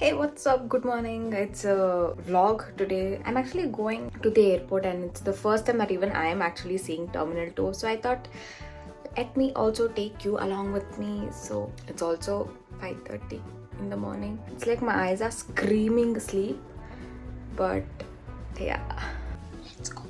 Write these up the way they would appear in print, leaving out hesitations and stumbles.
Hey, what's up? Good morning. It's a vlog today. I'm actually going to the airport and it's the first time that even I am actually seeing Terminal 2. So I thought, let me also take you along with me. So it's also 5:30 in the morning. It's like my eyes are screaming sleep. But yeah, let's go.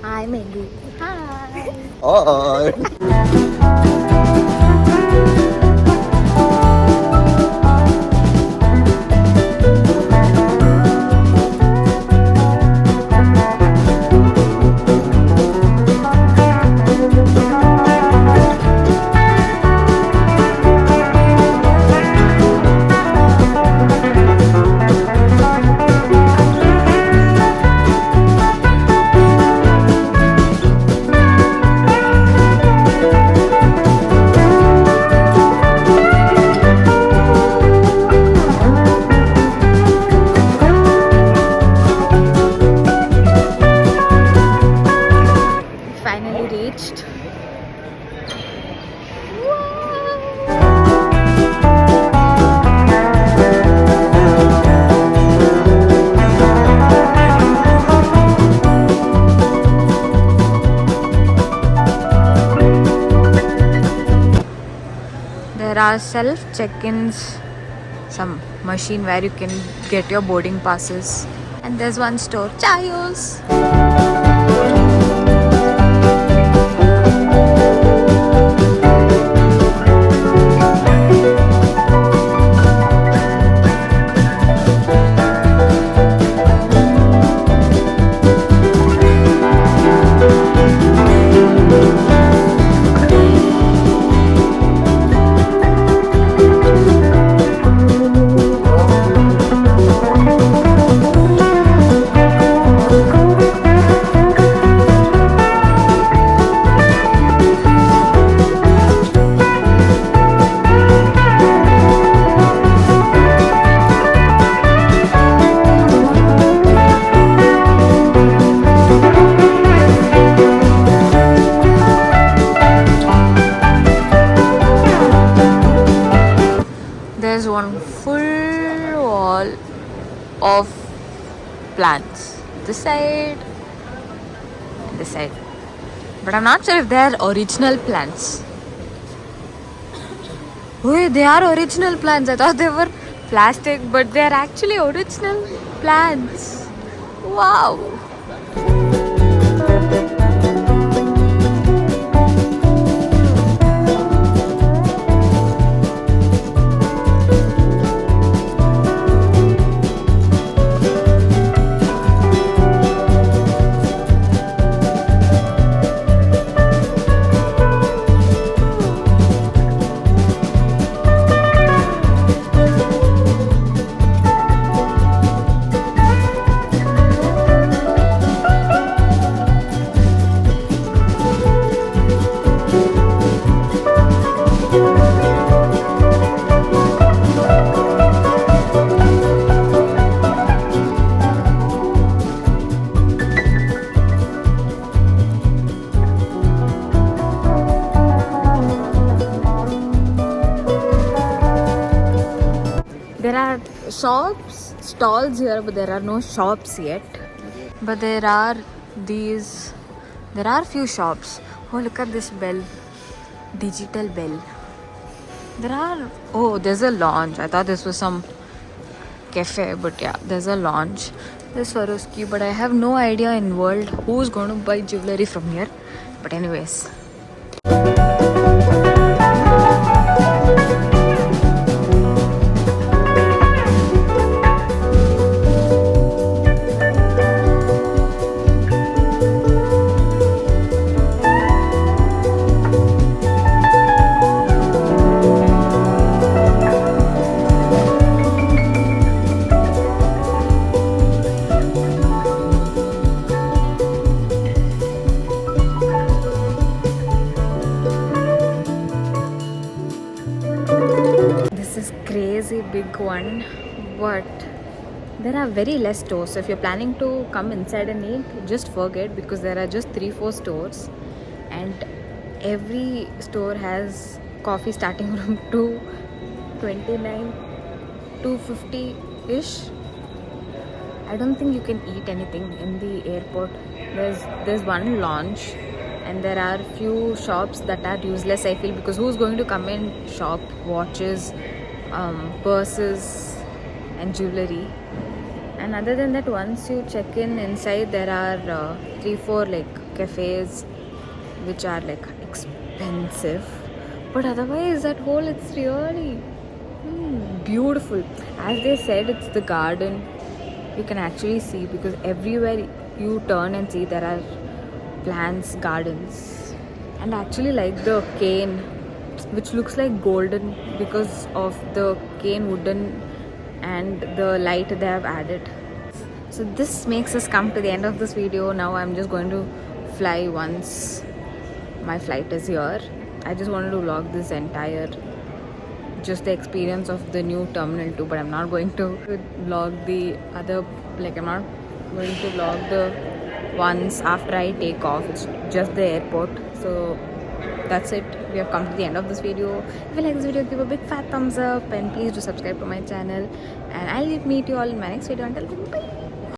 Hi, Maggie. Hi. Finally reached. There are self check-ins, some machine where you can get your boarding passes, and there's one store, Chayos. There's one full wall of plants. This side and this side. But I'm not sure if they're original plants. Wait, they are original plants. I thought they were plastic, but they're actually original plants. Wow. There are shops, stalls here, but there are no shops yet. But there are few shops. Oh, look at this bell, digital bell. There's a lounge. I thought this was some cafe, but yeah, there's a lounge. There's Swarovski, but I have no idea in world who's going to buy jewelry from here. But anyways. but there are very less stores. So if you're planning to come inside and eat, just forget, because there are just 3-4 stores, and every store has coffee starting from 229, 250 ish. I don't think you can eat anything in the airport. There's one lounge, and there are few shops that are useless, I feel, because who's going to come and shop watches, purses, and jewelry? And other than that, once you check in inside, there are 3-4 like cafes which are like expensive, but otherwise that whole, it's really beautiful. As they said, it's the garden. You can actually see, because everywhere you turn and see, there are plants, gardens. And I actually like the cane, which looks like golden because of the cane wooden and the light they have added. So this makes us come to the end of this video. Now I'm just going to fly once my flight is here. I just wanted to vlog this entire, just the experience of the new Terminal 2, but I'm not going to vlog the other, like I'm not going to vlog the ones after I take off. It's just the airport. So that's it. We have come to the end of this video. If you like this video, give a big fat thumbs up, and please do subscribe to my channel, and I'll meet you all in my next video. Until then, bye.